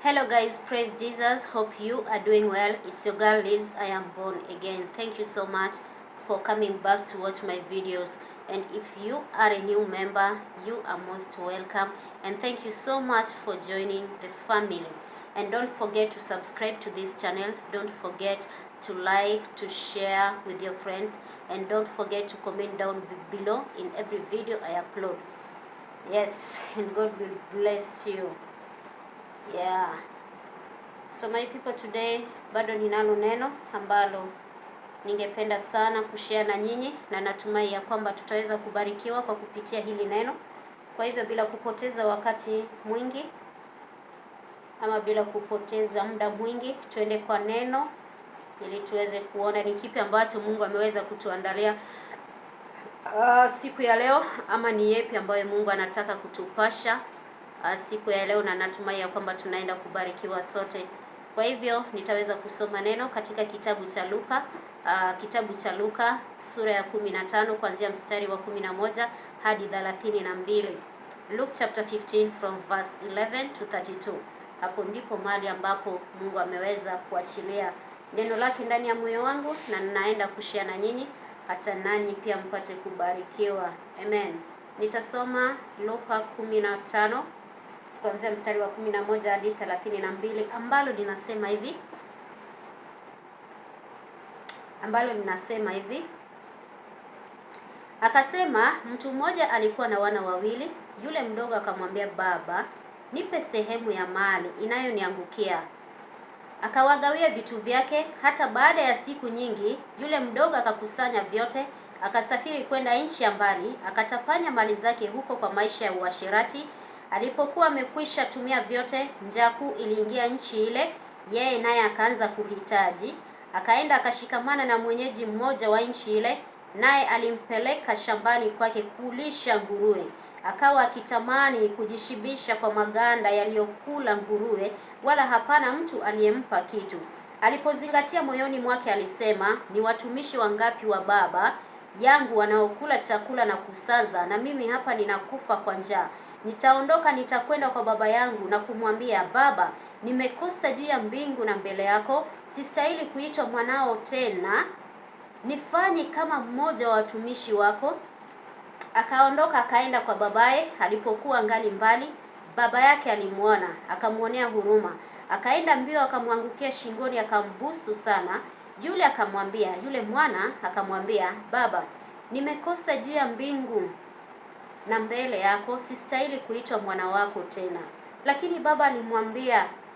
Hello guys, praise Jesus. Hope you are doing well. It's your girl Liz. I am born again. Thank you so much for coming back to watch my videos. And if you are a new member, you are most welcome. And thank you so much for joining the family. And don't forget to subscribe to this channel. Don't forget to like, to share with your friends. And don't forget to comment down below in every video I upload. Yes, and God will bless you. Yeah. So my people, today bado ninalo neno ambalo ningependa sana kushare na nyinyi, na natumai ya kwamba tutaweza kubarikiwa kwa kupitia hili neno. Kwa hivyo bila kupoteza wakati mwingi ama bila kupoteza muda mwingi, tuende kwa neno ili tuweze kuona ni kipi ambacho Mungu ameweza kutuandalia siku ya leo, ama ni yepi ambayo Mungu anataka kutupasha siku ya leo, na natumai ya kwamba tunaenda kubarikiwa sote. Kwa hivyo nitaweza kusoma neno katika kitabu cha Luka sura ya 15 kuanzia mstari wa 11 hadi 32. Luke chapter 15 from verse 11 to 32. Hapo ndipo mahali ambapo Mungu ameweza kuachilia neno lake ndani ya moyo wangu, na ninaenda kushare na nyinyi hata nanyi pia mpate kubarikiwa. Amen. Nitasoma Luka 15 kuanzia mstari wa 11 hadi 32, ambalo linasema hivi. Akasema, mtu mmoja alikuwa na wana wawili. Yule mdogo akamwambia, baba, nipe sehemu ya mali inayoniangukia. Akawagawia vitu vyake. Hata baada ya siku nyingi, yule mdogo akakusanya vyote, akasafiri kwenda nchi ya mbali, akatapanya mali zake huko kwa maisha ya uasherati. Alipokuwa amekwisha tumia vyote, njaa kuu iliingia nchi ile, yeye naye akaanza kuhitaji. Akaenda akashikamana na mwenyeji mmoja wa nchi ile, naye alimpeleka shambani kwake kulisha nguruwe. Akawa akitamani kujishibisha kwa maganda yaliyokula nguruwe, wala hapana mtu aliyempa kitu. Alipozingatia moyoni mwake, alisema, ni watumishi wangapi wa baba yangu wanaokula chakula na kusaza, na mimi hapa ninakufa kwa njaa. Nitaondoka, nitakwenda kwa baba yangu na kumwambia, baba, nimekosa juu ya mbingu na mbele yako, sistahili kuitwa mwanao tena, nifanye kama mmoja wa watumishi wako. Akaondoka akaenda kwa babaye. Alipokuwa ngali mbali, baba yake alimuona, akamuonea huruma, akaenda mbio, akamwangukia shingoni, akambusu sana. Yule mwana akamwambia, baba, nimekosa juu ya mbingu na mbele yako, sistahili kuitwa mwana wako tena. Lakini baba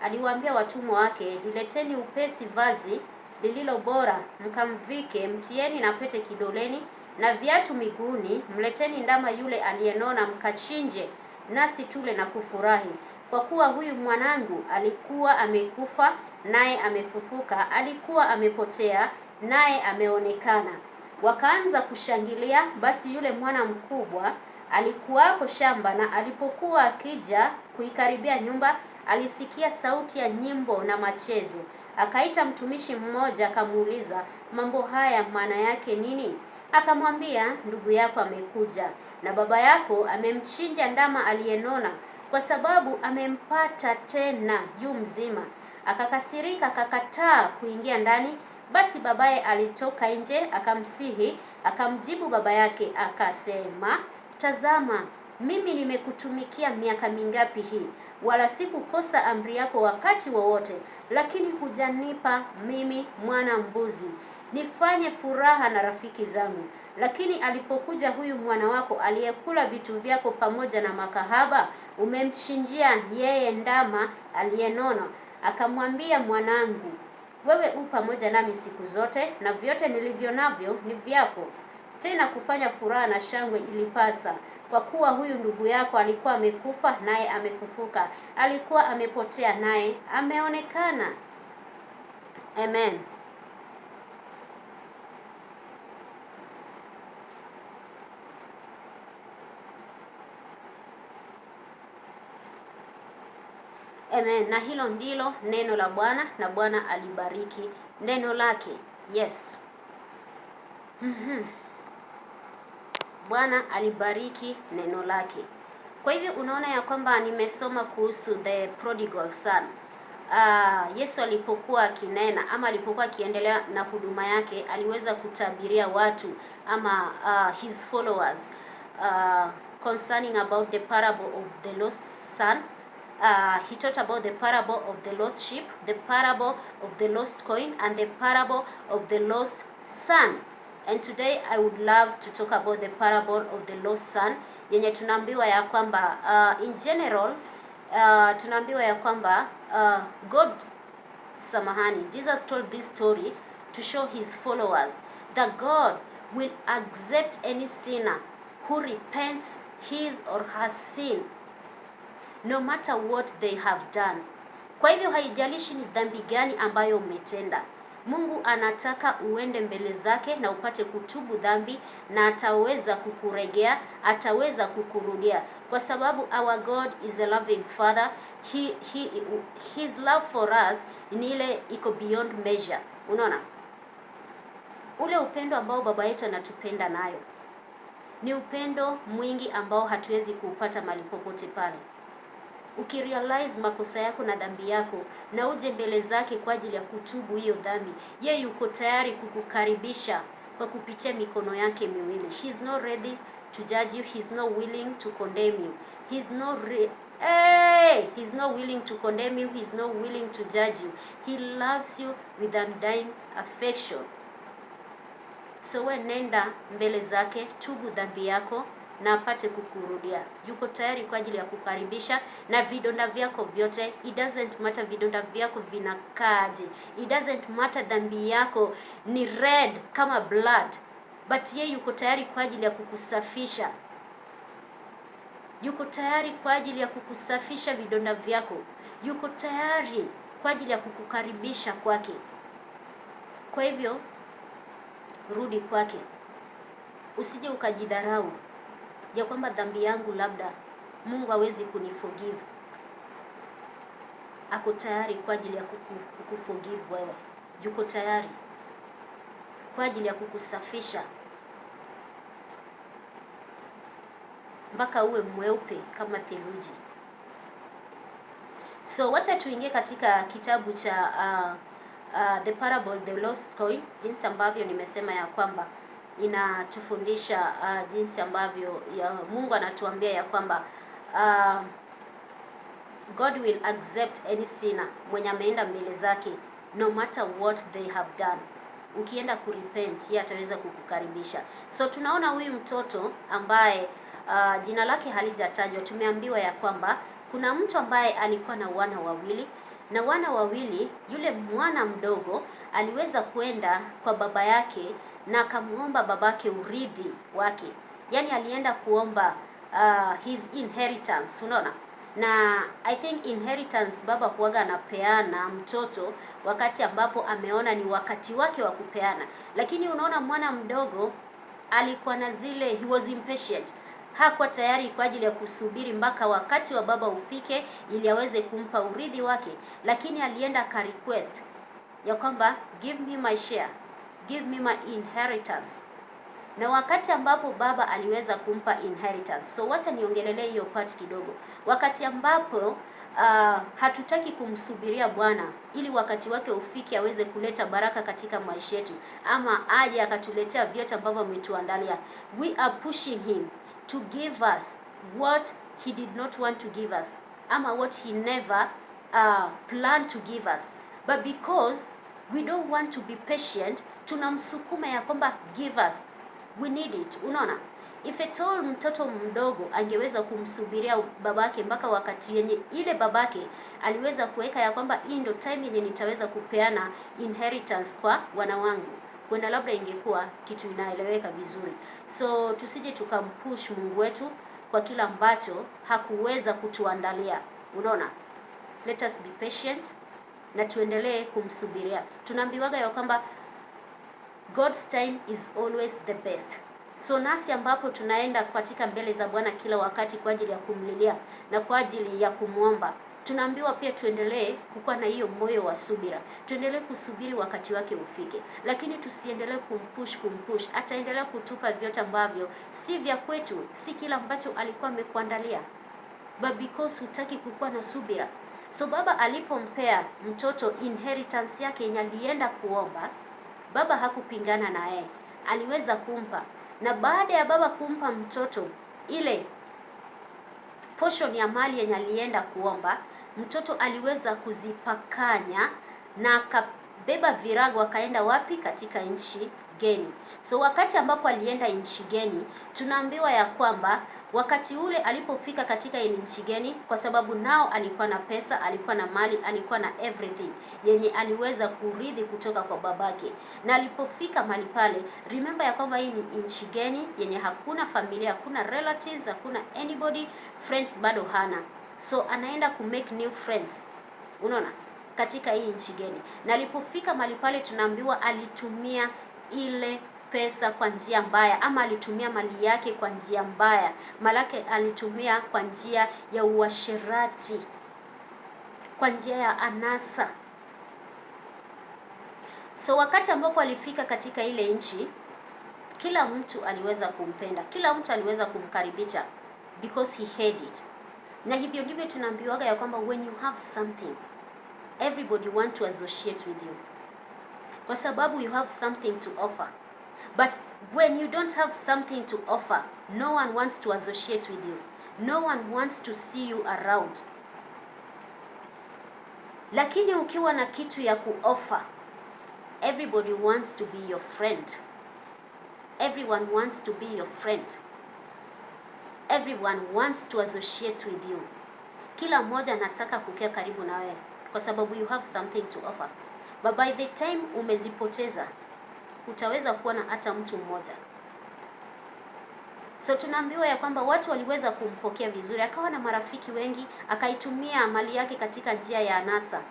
aliwaambia watumwa wake, lileteni upesi vazi lililo bora, mkamvike, mtieni na pete kidoleni na viatu miguuni. Mleteni ndama yule aliyenona, mkachinje, nasi tule na kufurahi. Kwa kuwa huyu mwanangu alikuwa amekufa, naye amefufuka; alikuwa amepotea, naye ameonekana. Wakaanza kushangilia. Basi yule mwana mkubwa alikuwako shamba, na alipokuwa akija kuikaribia nyumba, alisikia sauti ya nyimbo na machezo. Akaita mtumishi mmoja, akamuuliza, mambo haya maana yake nini? Akamwambia, ndugu yako amekuja, na baba yako amemchinja ndama aliyenona, kwa sababu amempata tena yu mzima. Akakasirika, akakataa kuingia ndani. Basi babaye alitoka nje akamsihi. Akamjibu baba yake akasema, tazama, mimi nimekutumikia miaka mingapi hii, wala sikukosa amri yako wakati wowote, lakini hujanipa mimi mwana mbuzi nifanye furaha na rafiki zangu. Lakini alipokuja huyu mwana wako aliyekula vitu vyako pamoja na makahaba, umemchinjia yeye ndama aliyenona. Akamwambia, mwanangu, wewe u pamoja nami siku zote, na vyote nilivyo navyo ni vyako. Tena kufanya furaha na shangwe ilipasa, kwa kuwa huyu ndugu yako alikuwa amekufa, naye amefufuka; alikuwa amepotea, naye ameonekana. Amen. Amen. Na hilo ndilo neno la Bwana, na Bwana alibariki neno lake. Yes. Bwana alibariki neno lake. Kwa hivyo unaona ya kwamba nimesoma kuhusu the prodigal son, Yesu alipokuwa akinena ama alipokuwa akiendelea na huduma yake, aliweza kutabiria watu ama his followers concerning about the parable of the lost son. He taught about the parable of the lost sheep, the parable of the lost coin, and the parable of the lost son. And today I would love to talk about the parable of the lost son, yenye tunaambiwa ya kwamba in general tunaambiwa ya kwamba Jesus told this story to show his followers that God will accept any sinner who repents his or her sin, no matter what they have done. Kwa hivyo haijalishi ni dhambi gani ambayo umetenda, Mungu anataka uende mbele zake na upate kutubu dhambi, na ataweza kukuregea, ataweza kukurudia, kwa sababu our God is a loving Father. His love for us ni ile iko beyond measure. Unaona, ule upendo ambao baba yetu anatupenda nayo ni upendo mwingi ambao hatuwezi kuupata mahali popote pale. Ukirealize makosa yako na dhambi yako na uje mbele zake kwa ajili ya kutubu hiyo dhambi, yeye yuko tayari kukukaribisha kwa kupitia mikono yake miwili. He's not ready to judge you, he's not willing to condemn you. He's not willing to condemn you, he's not willing to judge you. He loves you with undying affection. So we nenda mbele zake, tubu dhambi yako na apate kukurudia. Yuko tayari kwa ajili ya kukaribisha na vidonda vyako vyote. It doesn't matter vidonda vyako vinakaaje. It doesn't matter dhambi yako ni red kama blood. But yeye yuko tayari kwa ajili ya kukusafisha. Yuko tayari kwa ajili ya kukusafisha vidonda vyako. Yuko tayari kwa ajili ya kukukaribisha kwake. Kwa hivyo rudi kwake. Usije ukajidharau ya kwamba dhambi yangu labda Mungu hawezi kuniforgive. Ako tayari kwa ajili ya kukuforgive wewe. Yuko tayari kwa ajili ya kukusafisha mpaka uwe mweupe kama theluji. So wacha tuingie katika kitabu cha the parable the lost coin, jinsi ambavyo nimesema ya kwamba inatufundisha jinsi ambavyo Mungu anatuambia ya kwamba God will accept any sinner mwenye ameenda mbele zake, no matter what they have done. Ukienda kurepent, yeye ataweza kukukaribisha. So tunaona huyu mtoto ambaye jina lake halijatajwa. Tumeambiwa ya kwamba kuna mtu ambaye alikuwa na wana wawili, na wana wawili, yule mwana mdogo aliweza kwenda kwa baba yake na akamuomba babake urithi wake. Yani alienda kuomba his inheritance, unaona? Na I think inheritance baba huaga anapeana mtoto wakati ambapo ameona ni wakati wake wa kupeana. Lakini unaona mwana mdogo alikuwa na zile, he was impatient. Hakuwa tayari kwa ajili ya kusubiri mpaka wakati wa baba ufike ili aweze kumpa urithi wake, lakini alienda ka request ya kwamba give me my share, give me my inheritance. Na wakati ambapo baba aliweza kumpa inheritance. So wacha niongelelee hiyo part kidogo. Wakati ambapo hatutaki kumsubiria Bwana ili wakati wake ufike aweze kuleta baraka katika maisha yetu, ama aje akatuletea vyote ambavyo ametuandalia. We are pushing him to give us what he did not want to give us, ama what he never planned to give us. But because we don't want to be patient, tunamsukuma ya kwamba give us, we need it. Unaona, if at all mtoto mdogo angeweza kumsubiria babake mpaka wakati yenye ile babake aliweza kuweka ya kwamba hii ndio time yenye nitaweza kupeana inheritance kwa wana wangu, kwenda labda ingekuwa kitu inaeleweka vizuri. So tusije tukampush Mungu wetu kwa kila ambacho hakuweza kutuandalia. Unaona, let us be patient na tuendelee kumsubiria. Tunaambiwaga ya kwamba God's time is always the best. So nasi ambapo tunaenda katika mbele za Bwana kila wakati kwa ajili ya kumlilia na kwa ajili ya kumuomba, tunaambiwa pia tuendelee kukuwa na hiyo moyo wa subira. Tuendelee kusubiri wakati wake ufike, lakini tusiendelee kumpush. Ataendelea kutupa vyote ambavyo si vya kwetu, si kila ambacho alikuwa amekuandalia. But because hutaki kukuwa na subira, So baba alipompea mtoto inheritance yake yenye alienda kuomba, baba hakupingana na yeye, aliweza kumpa. Na baada ya baba kumpa mtoto ile portion ya mali yenye alienda kuomba, mtoto aliweza kuzipakanya na akabeba virago akaenda wapi? Katika nchi geni. So wakati ambapo alienda nchi geni, tunaambiwa ya kwamba wakati ule alipofika katika ile nchi geni, kwa sababu nao alikuwa na pesa, alikuwa na mali, alikuwa na everything yenye aliweza kurithi kutoka kwa babake. Na alipofika mahali pale, remember ya kwamba hii ni nchi geni yenye hakuna familia, hakuna relatives, hakuna anybody, friends bado hana. So anaenda ku make new friends. Unaona? Katika hii nchi geni. Na alipofika mahali pale, tunaambiwa alitumia ile pesa kwa njia mbaya, ama alitumia mali yake kwa njia mbaya. Malaki alitumia kwa njia ya uasherati, kwa njia ya anasa. So wakati ambapo alifika katika ile nchi, kila mtu aliweza kumpenda, kila mtu aliweza kumkaribisha because he had it. Na hivyo ndivyo tunaambiwaga ya kwamba when you have something, everybody want to associate with you, kwa sababu you have something to offer. But when you don't have something to offer, no one wants to associate with you. No one wants to see you around. Lakini ukiwa na kitu ya kuoffer, everybody wants to be your friend. Everyone wants to be your friend. Everyone wants to associate with you. Kila mmoja anataka kukaa karibu na wewe kwa sababu you have something to offer. But by the time umezipoteza, utaweza kuwa na hata mtu mmoja. So tunaambiwa ya kwamba watu waliweza kumpokea vizuri, akawa na marafiki wengi, akaitumia mali yake katika njia ya anasa.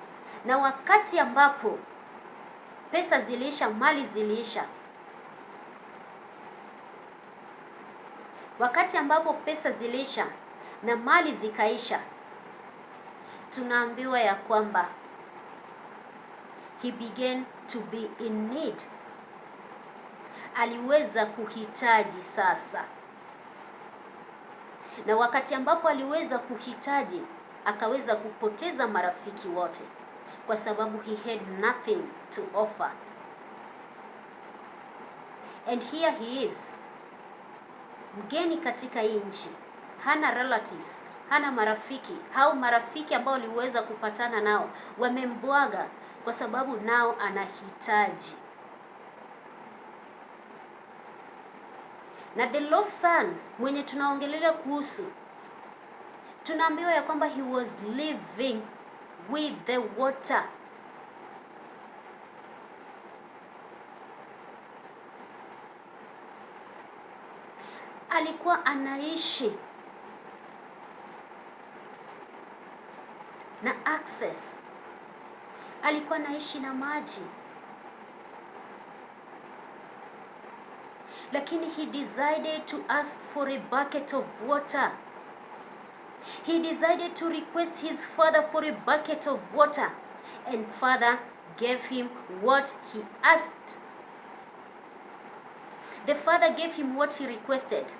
Na wakati ambapo pesa ziliisha, mali ziliisha. Wakati ambapo pesa ziliisha na mali zikaisha, tunaambiwa ya kwamba he began to be in need. Aliweza kuhitaji sasa. Na wakati ambapo aliweza kuhitaji, akaweza kupoteza marafiki wote kwa sababu he had nothing to offer. And here he is, mgeni katika hii nchi, hana relatives, hana marafiki. Hao marafiki ambao aliweza kupatana nao wamembwaga kwa sababu nao anahitaji. Na the lost son mwenye tunaongelea kuhusu, tunaambiwa ya kwamba he was living with the water. Alikuwa anaishi na access. Alikuwa anaishi na maji. Lakini he decided to ask for a bucket of water. He decided to request his father for a bucket of water. And father gave him what he asked. The father gave him what he requested.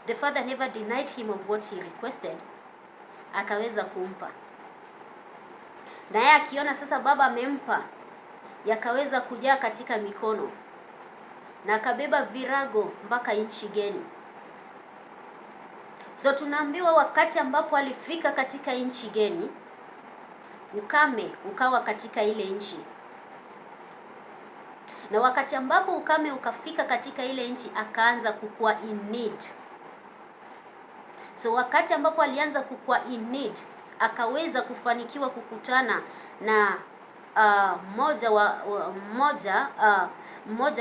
The father never denied him of what he requested. Akaweza kumpa. Na yeye akiona sasa baba amempa, yakaweza kujaa katika mikono. Na akabeba virago mpaka nchi geni. So tunaambiwa wakati ambapo alifika katika nchi geni, ukame ukawa katika ile nchi. Na wakati ambapo ukame ukafika katika ile nchi, akaanza kukua in need. So wakati ambapo alianza kukua in need, akaweza kufanikiwa kukutana na mmoja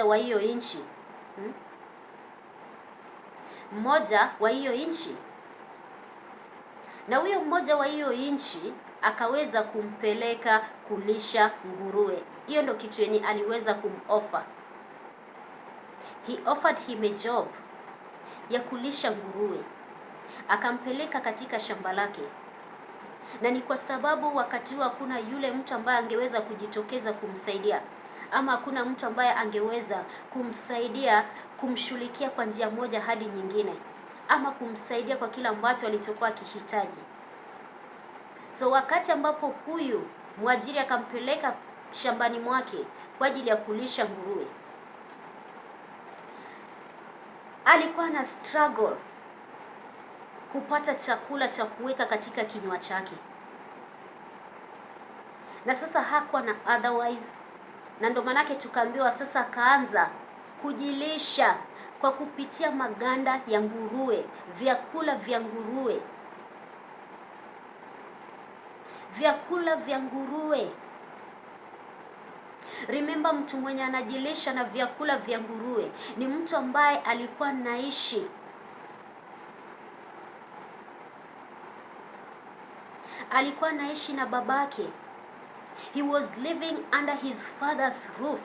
wa hiyo nchi. Mmoja wa hiyo nchi. Na huyo mmoja wa hiyo nchi akaweza kumpeleka kulisha nguruwe. Hiyo ndo kitu yenye aliweza kumoffer. He offered him a job ya kulisha nguruwe. Akampeleka katika shamba lake. Na ni kwa sababu wakati huo hakuna yule mtu ambaye angeweza kujitokeza kumsaidia, ama hakuna mtu ambaye angeweza kumsaidia kumshughulikia kwa njia moja hadi nyingine, ama kumsaidia kwa kila ambacho alichokuwa akihitaji. So wakati ambapo huyu mwajiri akampeleka shambani mwake kwa ajili ya kulisha nguruwe, alikuwa na struggle kupata chakula cha kuweka katika kinywa chake, na sasa hakuwa na otherwise, na ndo manake tukaambiwa sasa akaanza kujilisha kwa kupitia maganda ya nguruwe, vyakula vya nguruwe, vyakula vya nguruwe. Remember, mtu mwenye anajilisha na vyakula vya nguruwe ni mtu ambaye alikuwa naishi na babake. He was living under his father's roof.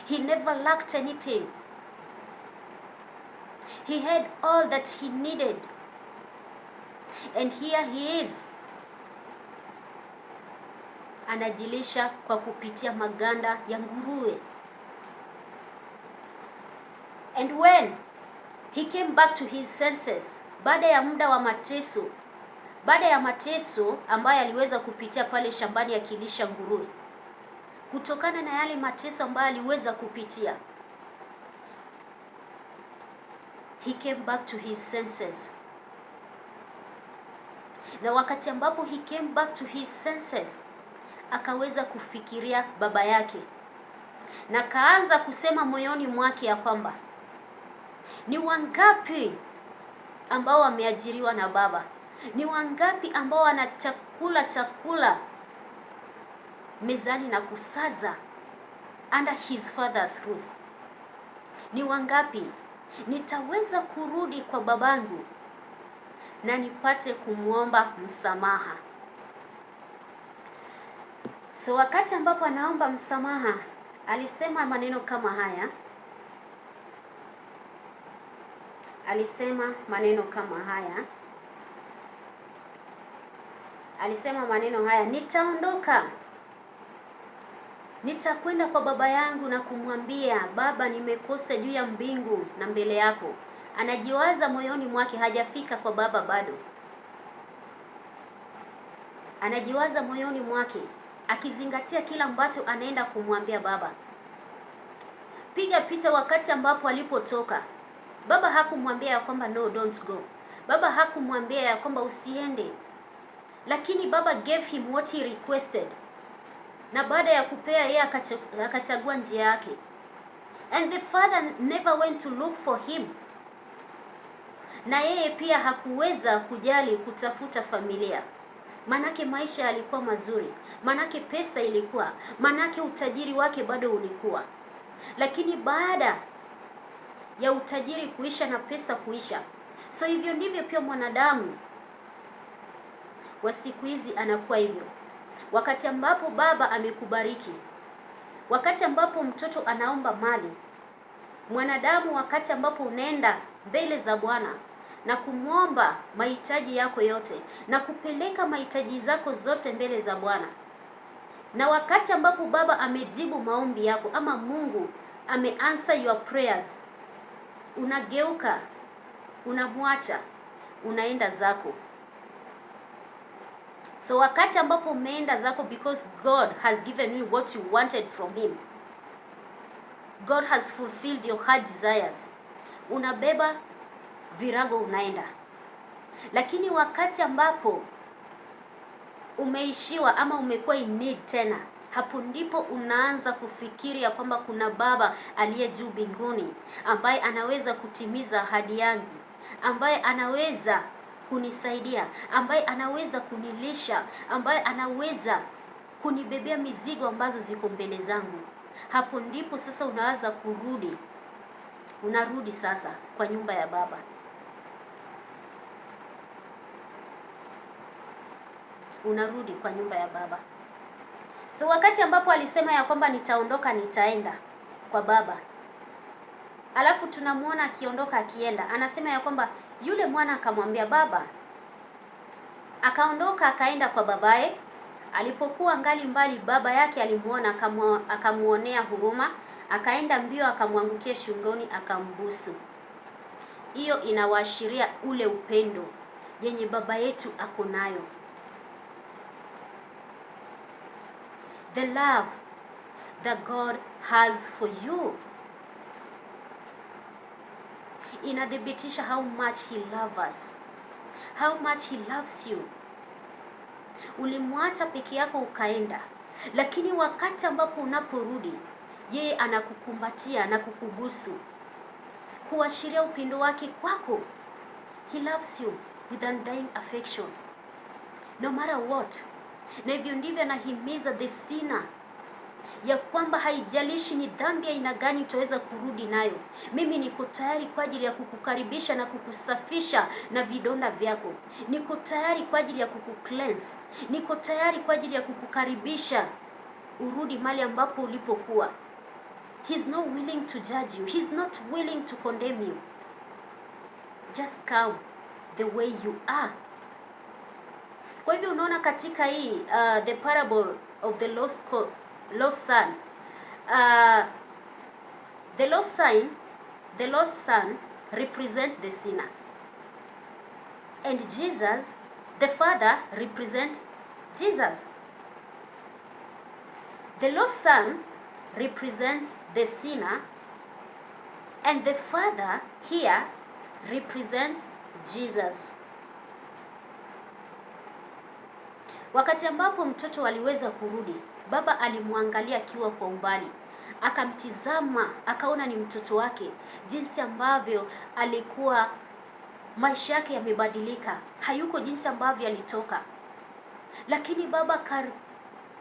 He never lacked anything. He had all that he needed. And here he is, anajilisha kwa kupitia maganda ya nguruwe. And when he came back to his senses, baada ya muda wa mateso, baada ya mateso ambayo aliweza kupitia pale shambani akilisha nguruwe, kutokana na yale mateso ambayo aliweza kupitia, he came back to his senses. Na wakati ambapo he came back to his senses, akaweza kufikiria baba yake, na kaanza kusema moyoni mwake ya kwamba ni wangapi ambao wameajiriwa na baba, ni wangapi ambao wana chakula mezani na kusaza under his father's roof. Ni wangapi nitaweza kurudi kwa babangu na nipate kumwomba msamaha. So wakati ambapo anaomba msamaha, alisema maneno kama haya. Alisema maneno haya, nitaondoka, nitakwenda kwa baba yangu na kumwambia, baba, nimekosa juu ya mbingu na mbele yako. Anajiwaza moyoni mwake, hajafika kwa baba bado. Anajiwaza moyoni mwake akizingatia kila ambacho anaenda kumwambia baba. Piga picha wakati ambapo alipotoka. Baba hakumwambia ya kwamba no, don't go. Baba hakumwambia ya kwamba usiende. Lakini baba gave him what he requested. Na baada ya kupea, yeye akachagua njia yake. And the father never went to look for him. Na yeye pia hakuweza kujali kutafuta familia. Manake maisha yalikuwa mazuri, manake pesa ilikuwa, manake utajiri wake bado ulikuwa. Lakini baada ya utajiri kuisha na pesa kuisha, so hivyo ndivyo pia mwanadamu wa siku hizi anakuwa hivyo. Wakati ambapo baba amekubariki, wakati ambapo mtoto anaomba mali, mwanadamu, wakati ambapo unaenda mbele za Bwana na kumwomba mahitaji yako yote na kupeleka mahitaji zako zote mbele za Bwana, na wakati ambapo baba amejibu maombi yako ama Mungu ameanswer your prayers, unageuka, unamwacha, unaenda zako. So wakati ambapo umeenda zako, because God has given you what you wanted from him, God has fulfilled your heart desires, unabeba virago unaenda. Lakini wakati ambapo umeishiwa ama umekuwa in need tena, hapo ndipo unaanza kufikiri ya kwamba kuna baba aliye juu mbinguni ambaye anaweza kutimiza ahadi yangu, ambaye anaweza kunisaidia, ambaye anaweza kunilisha, ambaye anaweza kunibebea mizigo ambazo ziko mbele zangu. Hapo ndipo sasa unaanza unarudi sasa kwa nyumba ya baba. Unarudi kwa nyumba ya baba. So wakati ambapo alisema ya kwamba nitaondoka, nitaenda kwa baba, alafu tunamuona akiondoka, akienda, anasema ya kwamba yule mwana akamwambia baba, akaondoka akaenda kwa babaye. Alipokuwa ngali mbali, baba yake alimuona, akamuonea huruma, akaenda mbio, akamwangukia shingoni, akambusu. Hiyo inawaashiria ule upendo yenye baba yetu ako nayo. the love that God has for you. Inadhibitisha how much he loves us, how much he loves you. Ulimwacha peke yako ukaenda, lakini wakati ambapo unaporudi, yeye anakukumbatia na kukubusu, kuashiria upendo wake kwako. He loves you with undying affection, no matter what. Na hivyo ndivyo anahimiza the sinner, ya kwamba haijalishi ni dhambi ya aina gani utaweza kurudi nayo, mimi niko tayari kwa ajili ya kukukaribisha na kukusafisha na vidonda vyako. Niko tayari kwa ajili ya kukucleanse. Niko tayari kwa ajili ya kukukaribisha urudi mali ambapo ulipokuwa. He's not willing to judge you. He's not willing to condemn you. Just come the way you are. Kwa hivyo unaona katika hii the parable of the lost son, the lost son represent the sinner, and Jesus, the father, represent Jesus. The lost son represents the sinner, and the father here represents Jesus. Wakati ambapo mtoto aliweza kurudi, baba alimwangalia akiwa kwa umbali, akamtizama, akaona ni mtoto wake, jinsi ambavyo alikuwa, maisha yake yamebadilika, hayuko jinsi ambavyo alitoka. Lakini baba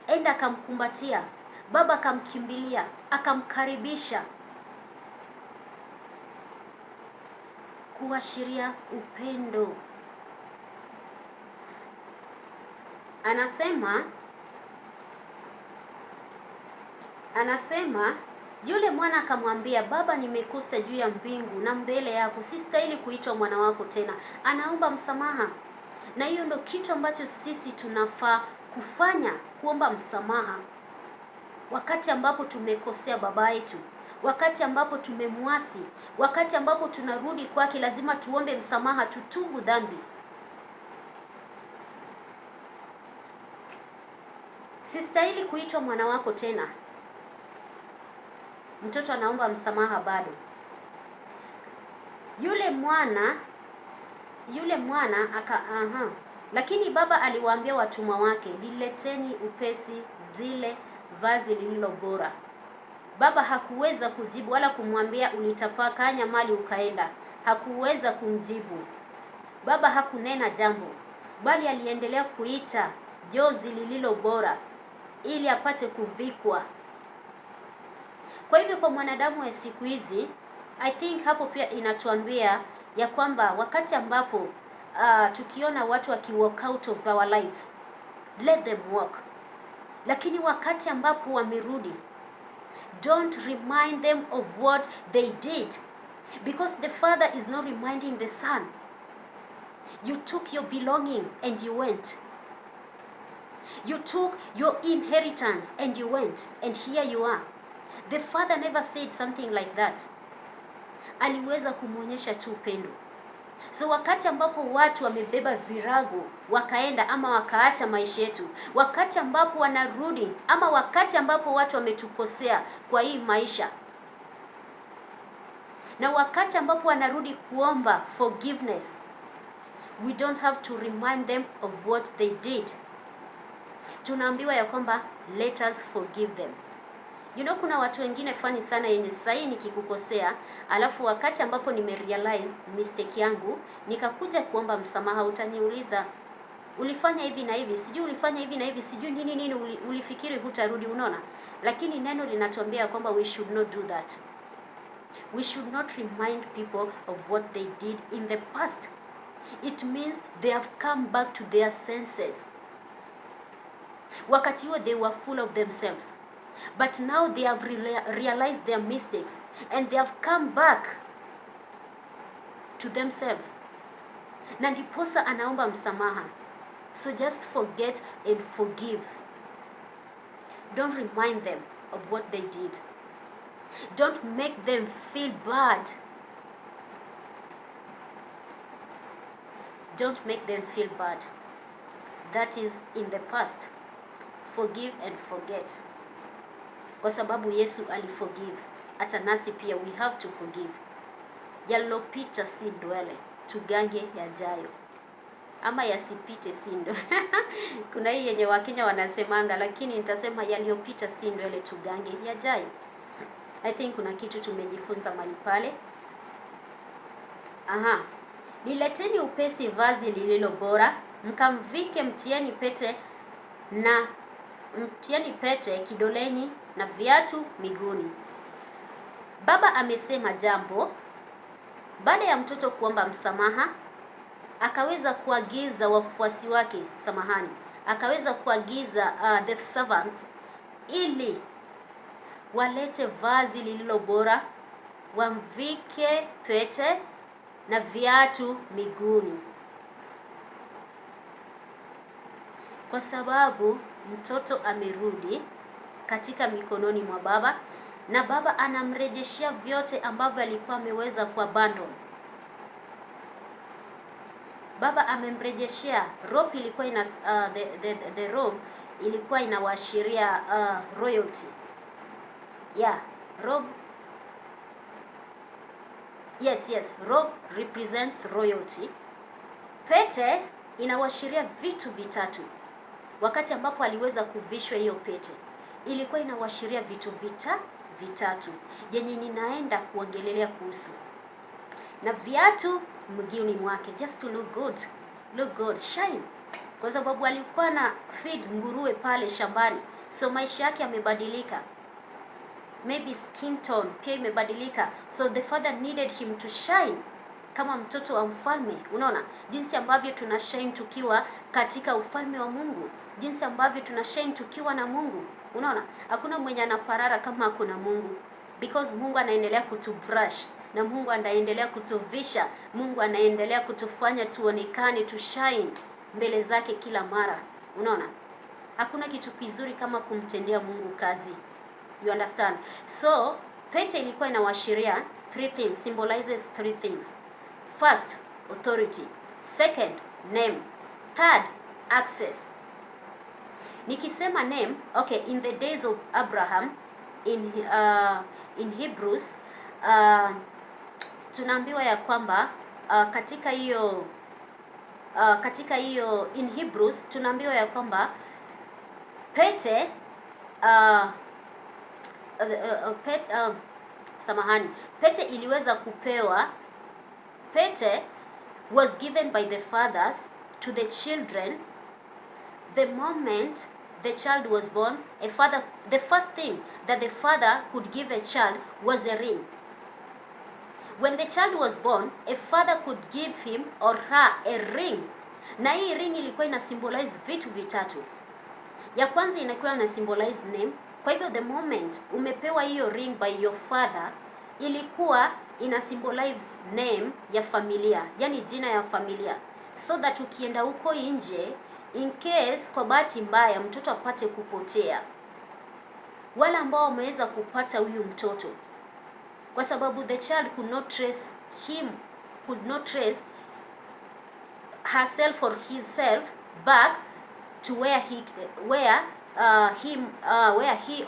enda akamkumbatia, baba akamkimbilia, akamkaribisha, kuashiria upendo. Anasema yule mwana akamwambia, baba, nimekosa juu ya mbingu na mbele yako, sistahili kuitwa mwana wako tena. Anaomba msamaha. Na hiyo ndo kitu ambacho sisi tunafaa kufanya, kuomba msamaha. Wakati ambapo tumekosea baba yetu, wakati ambapo tumemwasi, wakati ambapo tunarudi kwake, lazima tuombe msamaha, tutubu dhambi. Sistahili kuitwa mwana wako tena. Mtoto anaomba msamaha bado. Yule mwana lakini baba aliwaambia watumwa wake, lileteni upesi zile vazi lililo bora. Baba hakuweza kujibu wala kumwambia ulitapakanya mali ukaenda. Hakuweza kumjibu. Baba hakunena jambo, bali aliendelea kuita jozi lililo bora ili apate kuvikwa. Kwa hivyo kwa mwanadamu wa siku hizi, I think hapo pia inatuambia ya kwamba wakati ambapo tukiona watu walk out of our lives, let them walk. Lakini wakati ambapo wamerudi, don't remind them of what they did, because the father is not reminding the son. You took your belonging and you went. You took your inheritance and you went, and here you are. The father never said something like that. Aliweza kumwonyesha tu upendo. So wakati ambapo watu wamebeba virago wakaenda ama wakaacha maisha yetu, wakati ambapo wanarudi ama wakati ambapo watu wametukosea kwa hii maisha, na wakati ambapo wanarudi kuomba forgiveness, we don't have to remind them of what they did. Tunaambiwa ya kwamba let us forgive them. Kuna watu wengine funny sana yenye sahi nikikukosea, alafu wakati ambapo nimerealize mistake yangu, nikakuja kuomba msamaha, utaniuliza ulifanya hivi na hivi, sijui ulifanya hivi na hivi, sijui nini ulifikiri hutarudi, unaona? Lakini neno linatuambia kwamba we should not do that. We should not remind people of what they did in the past. It means they have come back to their senses. Wakati huo they were full of themselves. But now they have realized their mistakes and they have come back to themselves. Na ndiposa anaomba msamaha. So just forget and forgive. Don't remind them of what they did. Don't make them feel bad. Don't make them feel bad. That is in the past. forgive and forget, kwa sababu Yesu aliforgive. Hata nasi pia we have to forgive. Yalopita si ndwele, tugange yajayo, ama yasipite si ndo. Kuna hii yenye Wakenya wanasemanga, lakini nitasema yaliyopita si ndwele, tugange yajayo. I think kuna kitu tumejifunza mali pale. Nileteni upesi vazi lililo bora, mkamvike, mtieni pete kidoleni na viatu miguuni. Baba amesema jambo. Baada ya mtoto kuomba msamaha, akaweza kuagiza wafuasi wake, akaweza kuagiza the servants ili walete vazi lililo bora, wamvike pete na viatu miguuni, kwa sababu mtoto amerudi katika mikononi mwa baba, na baba anamrejeshia vyote ambavyo alikuwa ameweza kuabandon. Baba amemrejeshea. Robe ilikuwa ina the robe ilikuwa inawaashiria royalty. Robe. Yes, robe represents royalty. Pete inawashiria vitu vitatu. Wakati ambapo aliweza kuvishwa hiyo pete, ilikuwa inawashiria vitu vitatu yenye ninaenda kuongelelea kuhusu. Na viatu mguuni mwake, just to look good, shine. Kwa sababu alikuwa na feed nguruwe pale shambani, so maisha yake yamebadilika. Maybe skin tone pia imebadilika, so the father needed him to shine kama mtoto wa mfalme. Unaona jinsi ambavyo tuna shine tukiwa katika ufalme wa Mungu, jinsi ambavyo tuna shine tukiwa na Mungu. Unaona, hakuna mwenye anaparara kama hakuna Mungu, because Mungu anaendelea kutubrush, na Mungu anaendelea kutuvisha, Mungu anaendelea kutufanya tuonekane, to shine mbele zake kila mara. Unaona, hakuna kitu kizuri kama kumtendea Mungu kazi. You understand? So pete ilikuwa inawashiria three things, symbolizes three things. First, authority. Second, name. Third, access. Nikisema name, okay, in the days of Abraham, in Hebrews, tunaambiwa ya kwamba katika hiyo in Hebrews tunaambiwa ya kwamba pete pete iliweza kupewa. Pete was given by the fathers to the children the moment the child was born. The first thing that the father could give a child was a ring. When the child was born, a father could give him or her a ring. Na hii ring ilikuwa ina symbolize vitu vitatu. Ya kwanza inakuwa ina symbolize name. Kwa hivyo the moment umepewa hiyo ring by your father, ilikuwa ina symbolize name ya familia, yani jina ya familia, so that ukienda huko nje, in case kwa bahati mbaya mtoto apate kupotea, wala ambao wameweza kupata huyu mtoto, kwa sababu the child could not trace herself or himself back to where he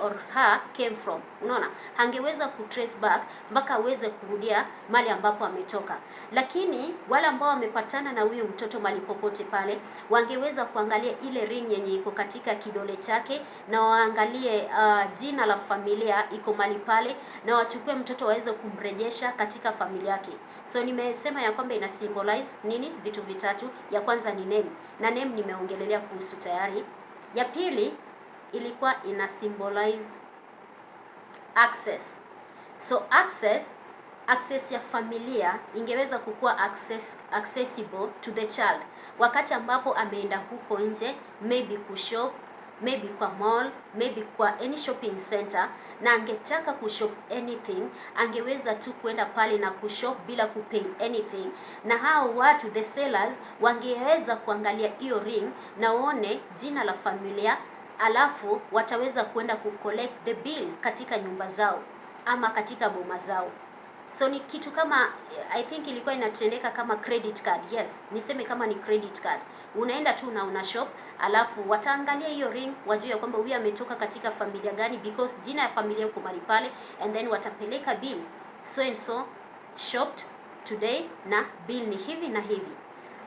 or her came from. Unaona, hangeweza kutrace back mpaka aweze kurudia mali ambapo ametoka. Lakini wale ambao wamepatana na huyu mtoto mali popote pale, wangeweza kuangalia ile ring yenye iko katika kidole chake, na waangalie jina la familia iko mali pale, na wachukue mtoto waweze kumrejesha katika familia yake. So nimesema ya kwamba ina symbolize nini? Vitu vitatu. Ya kwanza ni name, na name nimeongelelea kuhusu tayari. Ya pili ilikuwa ina symbolize access. So access ya familia ingeweza kukuwa accessible to the child wakati ambapo ameenda huko nje, maybe kushop, maybe kwa mall, maybe kwa any shopping center, na angetaka kushop anything, angeweza tu kwenda pale na kushop bila kupay anything, na hao watu the sellers wangeweza kuangalia hiyo ring na waone jina la familia, alafu wataweza kwenda kucollect the bill katika nyumba zao ama katika boma zao. So ni kitu kama, I think ilikuwa inatendeka kama credit card. Yes, niseme kama ni credit card. Unaenda tu na una shop, alafu wataangalia hiyo ring, wajue kwamba huyu ametoka katika familia gani, because jina ya familia uko mahali pale, and then watapeleka bill so and so shopped today na bill ni hivi na hivi.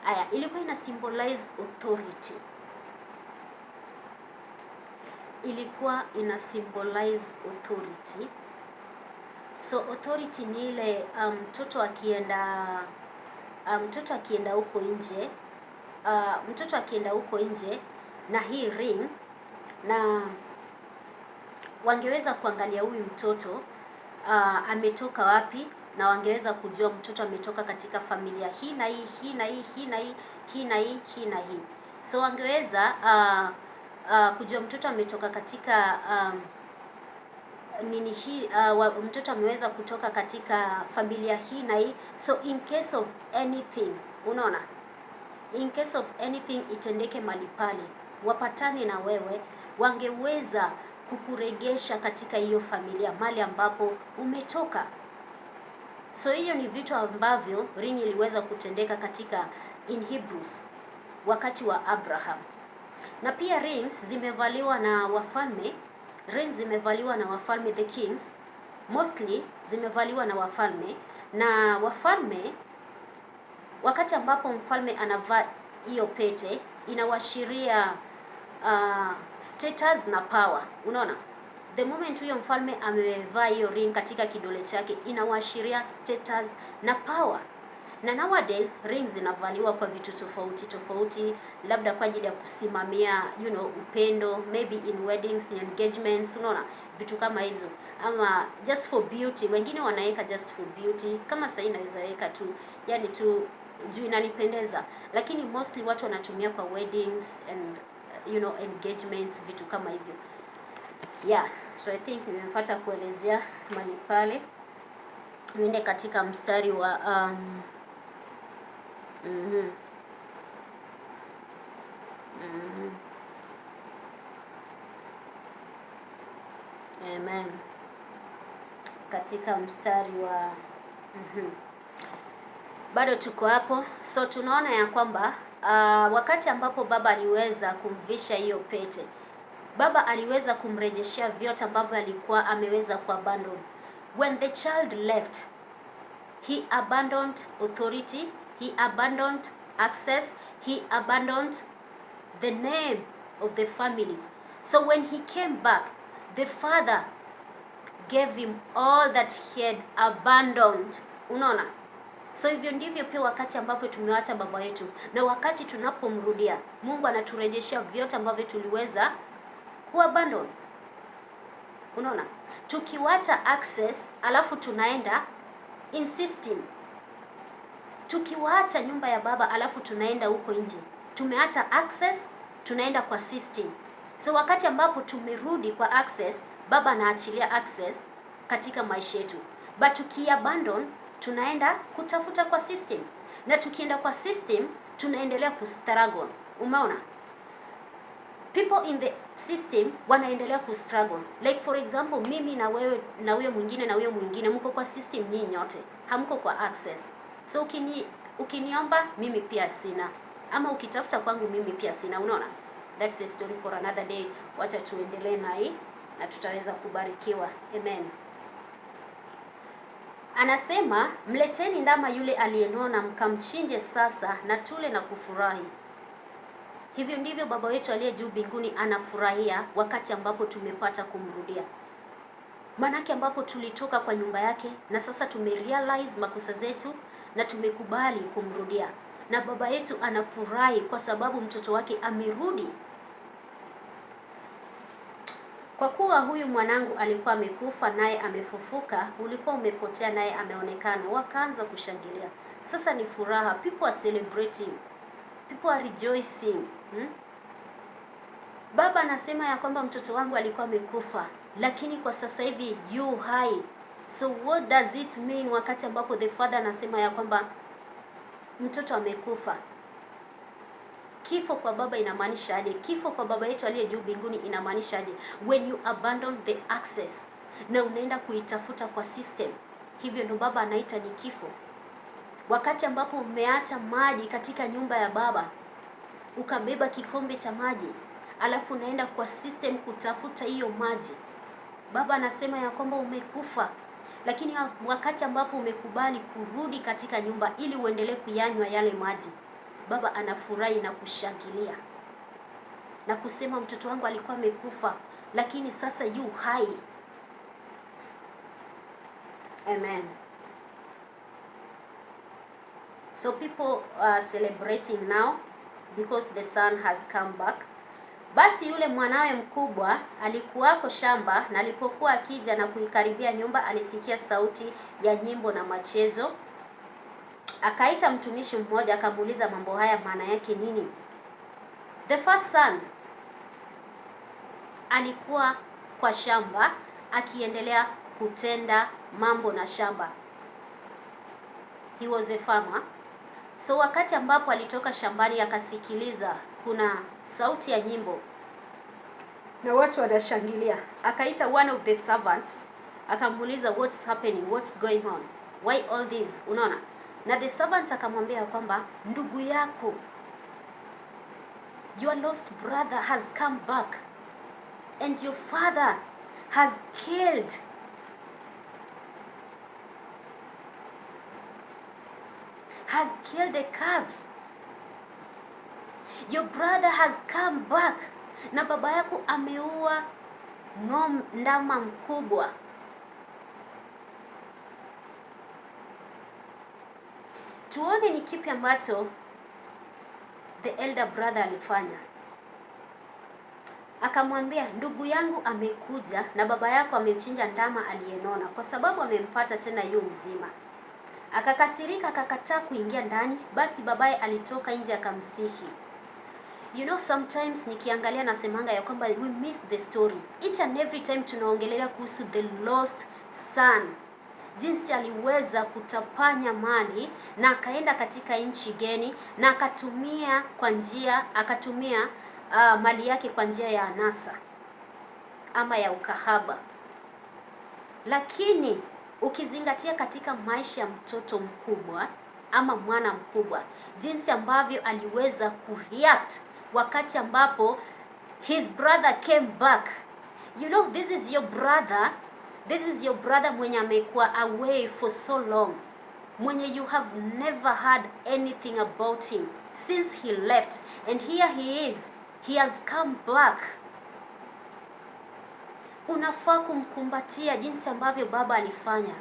Aya, ilikuwa ina symbolize authority. Ilikuwa ina symbolize authority. So authority ni ile mtoto akienda huko nje, mtoto akienda huko nje na hii ring, na wangeweza kuangalia huyu mtoto ametoka wapi, na wangeweza kujua mtoto ametoka katika familia hii na hii, hii na hii, hii na hii, hii na hii, hii na hii. So wangeweza kujua mtoto ametoka katika nini hii, mtoto ameweza kutoka katika familia hii na hii. So in case of anything, unaona, in case of anything itendeke mali pale, wapatane na wewe, wangeweza kukuregesha katika hiyo familia mali ambapo umetoka. So hiyo ni vitu ambavyo ring iliweza kutendeka katika in Hebrews wakati wa Abraham. Na pia rings zimevaliwa na wafalme. Rings zimevaliwa na wafalme, the kings mostly zimevaliwa na wafalme. Na wafalme, wakati ambapo mfalme anavaa hiyo pete, inawashiria status na power. Unaona, the moment huyo mfalme amevaa hiyo ring katika kidole chake, inawashiria status na power. Na nowadays rings zinavaliwa kwa vitu tofauti tofauti, labda kwa ajili ya kusimamia upendo, maybe in weddings, in engagements, unaona, vitu kama hizo, ama just for beauty. Wengine wanaweka just for beauty, kama sasa inaweza weka tu, yani tu juu inanipendeza, lakini mostly watu wanatumia kwa weddings and engagements, vitu kama hivyo. Yeah, so I think nimepata kuelezea mali pale. Niende katika mstari wa Amen. Katika mstari wa bado tuko hapo. So tunaona ya kwamba wakati ambapo baba aliweza kumvisha hiyo pete, baba aliweza kumrejeshea vyote ambavyo alikuwa ameweza kuabandon. When the child left, he abandoned authority, he abandoned access, he abandoned the name of the family. So when he came back, the father gave him all that he had abandoned. Unaona? So hivyo ndivyo pia wakati ambapo tumewacha baba yetu, na wakati tunapomrudia, Mungu anaturejeshea vyote ambavyo tuliweza kuabandon. Unaona? Tukiwacha access, alafu tunaenda in system. Tukiwacha nyumba ya baba, alafu tunaenda huko nje, tumeacha access, tunaenda kwa system. So wakati ambapo tumerudi kwa access, baba anaachilia access katika maisha yetu. But tukiabandon, tunaenda kutafuta kwa system. Na tukienda kwa system, tunaendelea kustruggle. Umeona? People in the system wanaendelea kustruggle. Like for example, mimi na wewe na huyo mwingine na huyo mwingine mko kwa system, nyinyi nyote hamko kwa access. So ukiniomba mimi pia sina, ama ukitafuta kwangu mimi pia sina. Unaona? That's a story for another day. Wacha tuendelee na hii na tutaweza kubarikiwa. Amen. Anasema, mleteni ndama yule aliyenona, mkamchinje sasa na tule na kufurahi. Hivyo ndivyo baba wetu aliye juu mbinguni anafurahia wakati ambapo tumepata kumrudia. Manake ambapo tulitoka kwa nyumba yake na sasa tumerealize makosa zetu na tumekubali kumrudia. Na baba yetu anafurahi kwa sababu mtoto wake amerudi. Kwa kuwa huyu mwanangu alikuwa amekufa naye amefufuka, ulikuwa umepotea naye ameonekana. Wakaanza kushangilia. Sasa ni furaha. People are celebrating. People are rejoicing. Baba anasema ya kwamba mtoto wangu alikuwa amekufa, lakini kwa sasa hivi yu hai. So what does it mean wakati ambapo the father anasema ya kwamba mtoto amekufa? Kifo kwa baba inamaanisha aje? Kifo kwa baba yetu aliye juu mbinguni inamaanisha aje? When you abandon the access na unaenda kuitafuta kwa system, Hivyo ndo baba anaita ni kifo. Wakati ambapo umeacha maji katika nyumba ya baba, ukabeba kikombe cha maji, alafu unaenda kwa system kutafuta hiyo maji, baba anasema ya kwamba umekufa. Lakini wakati ambapo umekubali kurudi katika nyumba ili uendelee kuyanywa yale maji, baba anafurahi na kushangilia na kusema, mtoto wangu alikuwa amekufa, lakini sasa yu hai. Amen. So people are celebrating now because the son has come back. Basi yule mwanawe mkubwa alikuwako shamba, na alipokuwa akija na kuikaribia nyumba, alisikia sauti ya nyimbo na machezo. Akaita mtumishi mmoja, akamuuliza mambo haya maana yake nini. The first son alikuwa kwa shamba akiendelea kutenda mambo na shamba. He was a farmer. So wakati ambapo alitoka shambani, akasikiliza kuna sauti ya nyimbo na watu wanashangilia. Akaita one of the servants, akamuuliza what's happening, what's going on, why all this, unaona. Na the servant akamwambia kwamba ndugu yako, your lost brother has come back and your father has killed a calf. Your brother has come back, na baba yako ameua ndama mkubwa. Tuone ni kipi ambacho the elder brother alifanya. Akamwambia, ndugu yangu amekuja na baba yako amemchinja ndama aliyenona, kwa sababu amempata tena yu mzima. Akakasirika, akakataa kuingia ndani. Basi babaye alitoka nje akamsihi. You know, sometimes nikiangalia nasemanga ya kwamba we miss the story. Each and every time tunaongelea kuhusu the lost son, jinsi aliweza kutapanya mali na akaenda katika nchi geni na akatumia mali yake kwa njia ya anasa ama ya ukahaba. Lakini ukizingatia katika maisha ya mtoto mkubwa ama mwana mkubwa, jinsi ambavyo aliweza kureact wakati ambapo his brother came back. You know, this is your brother mwenye amekuwa away for so long, mwenye you have never heard anything about him since he left, and here he is, he has come back. Unafaa kumkumbatia jinsi ambavyo baba alifanya.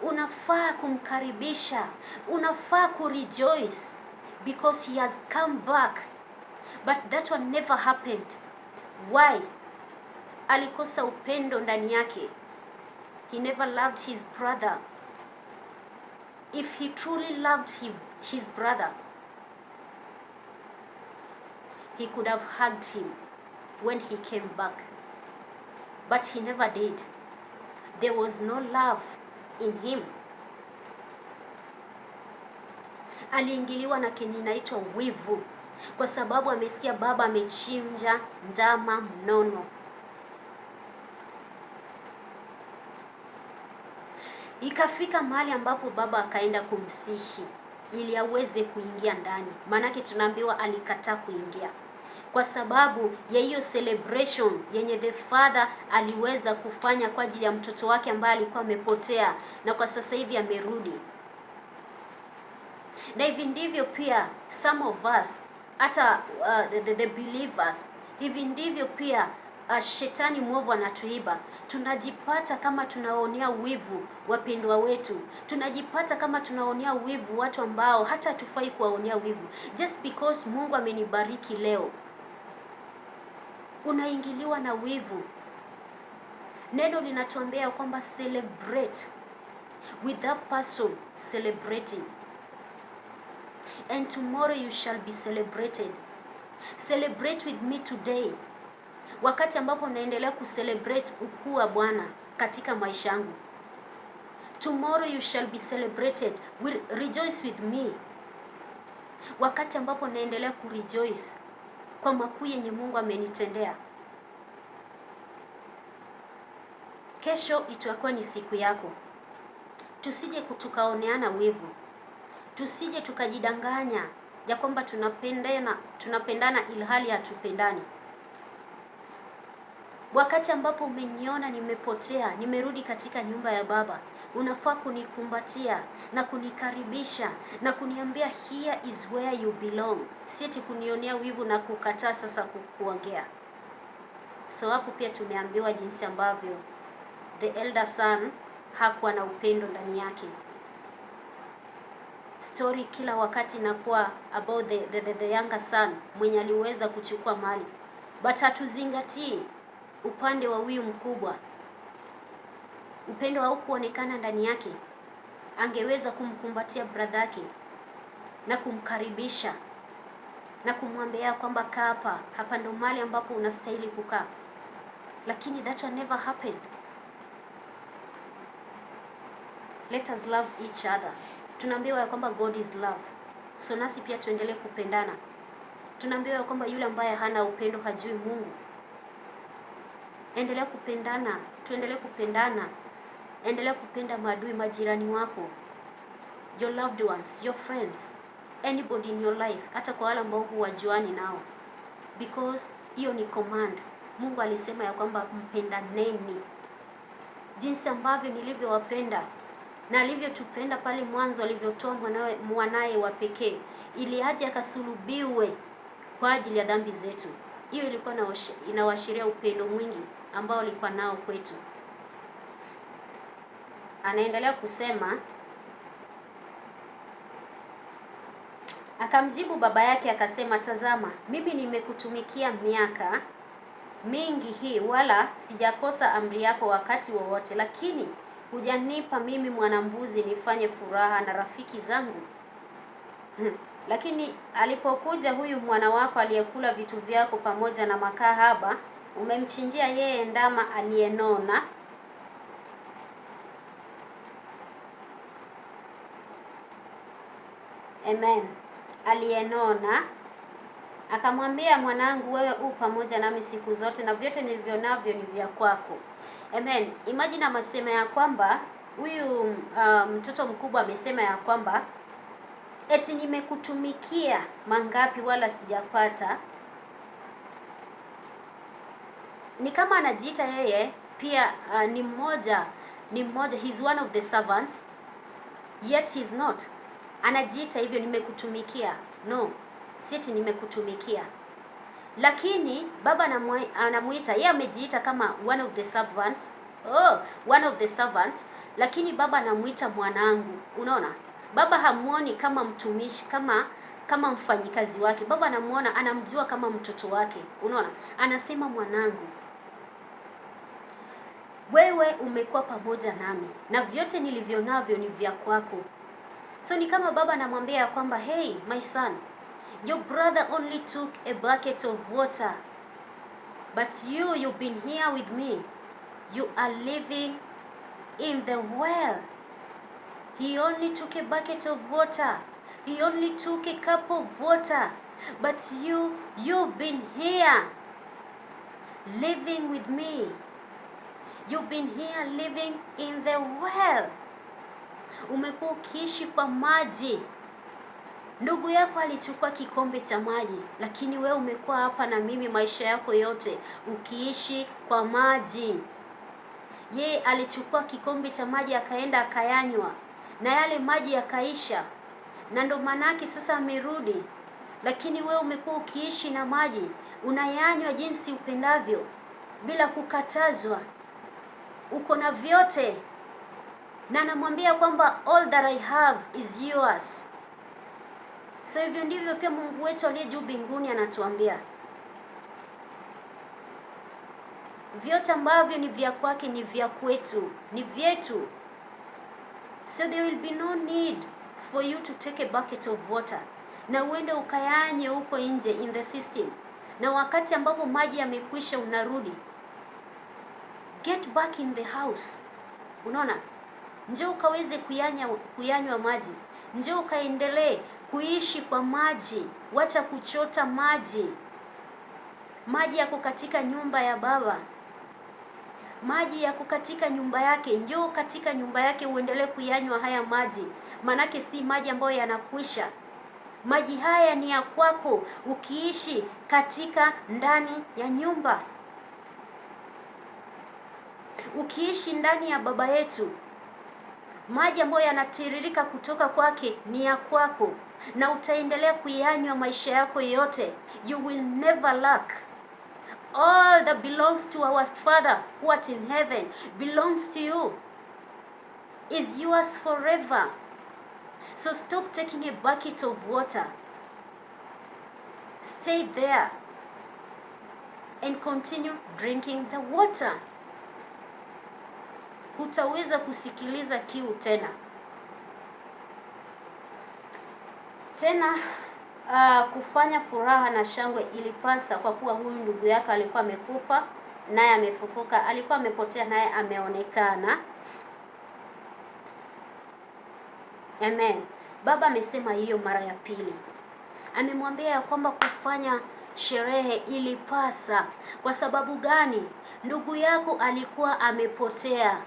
Unafaa kumkaribisha. Unafaa kurejoice because he has come back. But that one never happened. Why? Alikosa upendo ndani yake. He never loved his brother. If he truly loved his brother, he could have hugged him when he came back. But he never did. There was no love in him. Aliingiliwa na kenye inaitwa wivu, kwa sababu amesikia baba amechinja ndama mnono. Ikafika mahali ambapo baba akaenda kumsihi ili aweze kuingia ndani. Maanake tunaambiwa alikataa kuingia kwa sababu ya hiyo celebration yenye the father aliweza kufanya kwa ajili ya mtoto wake ambaye alikuwa amepotea na kwa sasa hivi amerudi. Na hivi ndivyo pia some of us, hata the believers, hivi ndivyo pia shetani mwovu anatuiba. Tunajipata kama tunaonea wivu wapendwa wetu. Tunajipata kama tunaonea wivu watu ambao hata hatufai kuwaonea wivu. Just because Mungu amenibariki leo, unaingiliwa na wivu. Neno linatuambia kwamba celebrate with that person celebrating, and tomorrow you shall be celebrated. Celebrate with me today. Wakati ambapo naendelea kucelebrate ukuu wa Bwana katika maisha yangu, tomorrow you shall be celebrated. Rejoice with me. Wakati ambapo naendelea kurejoice kwa makuu yenye Mungu amenitendea, kesho itakuwa ni siku yako. tusije tukaoneana wivu, tusije tukajidanganya ya kwamba tunapendana ilhali hatupendani. Wakati ambapo umeniona nimepotea, nimerudi katika nyumba ya Baba, unafaa kunikumbatia na kunikaribisha na kuniambia here is where you belong, si eti kunionea wivu na kukataa sasa kuongea. So hapo pia tumeambiwa jinsi ambavyo the elder son hakuwa na upendo ndani yake. Story kila wakati inakuwa about the younger son mwenye aliweza kuchukua mali, but hatuzingatii upande wa huyu mkubwa. Upendo haukuonekana ndani yake. Angeweza kumkumbatia brother yake na kumkaribisha na kumwambia kwamba kaa hapa ndo mahali ambapo unastahili kukaa, lakini that never happened. Let us love each other. Tunaambiwa ya kwamba God is love, so nasi pia tuendelee kupendana. Tunaambiwa ya kwamba yule ambaye hana upendo hajui Mungu. Endelea kupendana, tuendelee kupendana. Endelea kupenda maadui, majirani wako, your loved ones, your friends, anybody in your life, hata kwa wale ambao huwajuani nao, because hiyo ni command. Mungu alisema ya kwamba mpendaneni. Jinsi ambavyo nilivyowapenda na alivyotupenda pale mwanzo, alivyotoa mwanae wa pekee ili aje akasulubiwe kwa ajili ya dhambi zetu. Hiyo ilikuwa inawashiria upendo mwingi ambao alikuwa nao kwetu. Anaendelea kusema, akamjibu baba yake akasema, tazama, mimi nimekutumikia miaka mingi hii, wala sijakosa amri yako wakati wowote, lakini hujanipa mimi mwanambuzi nifanye furaha na rafiki zangu. Lakini alipokuja huyu mwana wako aliyekula vitu vyako pamoja na makahaba, umemchinjia yeye ndama aliyenona. Amen. Aliyenona. Akamwambia, mwanangu, wewe u pamoja nami siku zote na vyote nilivyo navyo ni vya kwako. Amen. Imagine amesema ya kwamba huyu mtoto mkubwa amesema ya kwamba eti nimekutumikia mangapi wala sijapata. Ni kama anajiita yeye pia ni mmoja, he's one of the servants, yet he's not. Anajiita hivyo, nimekutumikia. No, si eti nimekutumikia. Lakini baba anamuita, yeye amejiita kama one of the servants. One of the servants, lakini baba anamuita mwanangu. Unaona? Baba hamuoni kama mtumishi, kama mfanyikazi wake. Baba anamuona, anamjua kama mtoto wake. Unaona? Anasema mwanangu, wewe umekuwa pamoja nami na vyote nilivyo navyo ni vya kwako. So ni kama baba anamwambia kwamba, hey my son, your brother only took a bucket of water, but you've been here with me. You are living in the well. He only took a bucket of water. He only took a cup of water. But you've been here living with me. You've been here living in the well. Umekuwa ukiishi kwa maji. Ndugu yako alichukua kikombe cha maji, lakini wewe umekuwa hapa na mimi maisha yako yote ukiishi kwa maji. Yeye alichukua kikombe cha maji akaenda akayanywa, na yale maji yakaisha, na ndo manaki sasa amerudi. Lakini wewe umekuwa ukiishi na maji, unayanywa jinsi upendavyo bila kukatazwa. Uko na vyote, na anamwambia kwamba all that I have is yours. So hivyo ndivyo pia Mungu wetu aliye juu mbinguni anatuambia. Vyote ambavyo ni vya kwake ni vya kwetu, ni vyetu. So there will be no need for you to take a bucket of water na uende ukayanye huko nje in the system, na wakati ambapo maji yamekwisha unarudi. Get back in the house. Unaona? Njoo ukaweze kuyanywa maji. Njoo ukaendelee kuishi kwa maji. Wacha kuchota maji. Maji yako katika nyumba ya Baba. maji yako katika nyumba yake, njoo katika nyumba yake uendelee kuyanywa haya maji, manake si maji ambayo yanakwisha. Maji haya ni ya kwako ukiishi katika ndani ya nyumba, ukiishi ndani ya Baba yetu. Maji ambayo yanatiririka kutoka kwake ni ya kwako, na utaendelea kuyanywa maisha yako yote. You will never lack. All that belongs to our Father who art in heaven belongs to you, is yours forever. So stop taking a bucket of water. Stay there and continue drinking the water. Hutaweza kusikiliza kiu tena. Kufanya furaha na shangwe ilipasa, kwa kuwa huyu ndugu yake alikuwa amekufa naye amefufuka, alikuwa amepotea naye ameonekana. Amen. Baba amesema hiyo mara ya pili. Amemwambia ya kwamba kufanya sherehe ilipasa. Kwa sababu gani? Ndugu yako alikuwa amepotea